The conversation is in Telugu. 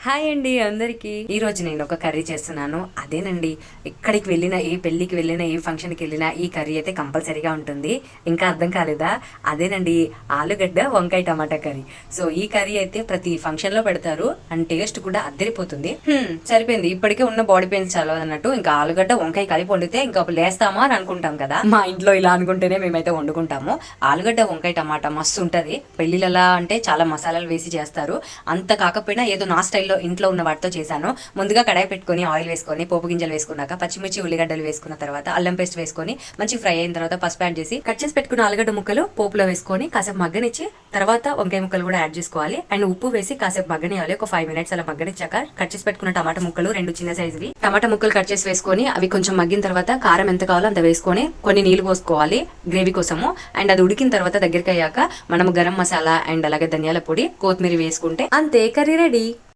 హాయ్ అండి అందరికి. ఈ రోజు నేను ఒక కర్రీ చేస్తున్నాను. అదేనండి, ఎక్కడికి వెళ్ళినా, ఏ పెళ్ళికి వెళ్ళినా, ఏ ఫంక్షన్కి వెళ్ళినా ఈ కర్రీ అయితే కంపల్సరీగా ఉంటుంది. ఇంకా అర్థం కాలేదా? అదేనండి, ఆలుగడ్డ వంకాయ టమాటా కర్రీ. సో ఈ కర్రీ అయితే ప్రతి ఫంక్షన్ లో పెడతారు అండ్ టేస్ట్ కూడా అద్దరిపోతుంది. సరిపోయింది, ఇప్పటికే ఉన్న బాడీ పెయిన్స్ చాలా అన్నట్టు ఇంకా ఆలుగడ్డ వంకాయ కలిపి వండితే ఇంకా లేస్తామా అని అనుకుంటాం కదా. మా ఇంట్లో ఇలా అనుకుంటేనే మేమైతే వండుకుంటాము. ఆలుగడ్డ వంకాయ టమాటా మస్తు ఉంటది. పెళ్లిళ్ళలా అంటే చాలా మసాలాలు వేసి చేస్తారు. అంత కాకపోయినా ఏదో నా స్టైల్ ఇంట్లో ఉన్న వాటితో చేశాను. ముందుగా కడాయి పెట్టుకొని ఆయిల్ వేసుకొని పోపు గింజలు వేసుకున్నాక పచ్చిమిర్చి ఉల్లిగడ్డలు వేసుకున్న తర్వాత అల్లం పేస్ట్ వేసుకొని మంచి ఫ్రై అయిన తర్వాత పసుపు యాడ్ చేసి కట్ చేసి పెట్టుకున్న ఆలుగడ్డ ముక్కలు పోపులో వేసుకొని కాసేపు మగ్గనిచ్చి తర్వాత వంకాయ ముక్కలు కూడా యాడ్ చేసుకోవాలి అండ్ ఉప్పు వేసి కాసేపు మగ్గనియాలి. ఒక 5 minutes అలా మగ్గనిచ్చాక కట్ చేసి పెట్టుకున్న టమాటా ముక్కలు 2 చిన్న సైజువి టమాటా ముక్కలు కట్ చేసి వేసుకొని అవి కొంచెం మగ్గిన తర్వాత కారం ఎంత కావాలో అంత వేసుకొని కొన్ని నీళ్లు పోసుకోవాలి గ్రేవీ కోసము. అండ్ అది ఉడికిన తర్వాత దగ్గరికి అయ్యాక మనం గరం మసాలా అండ్ అలాగే ధనియాల పొడి కొత్తిమీర వేసుకుంటే అంతే, కర్రీ రెడీ.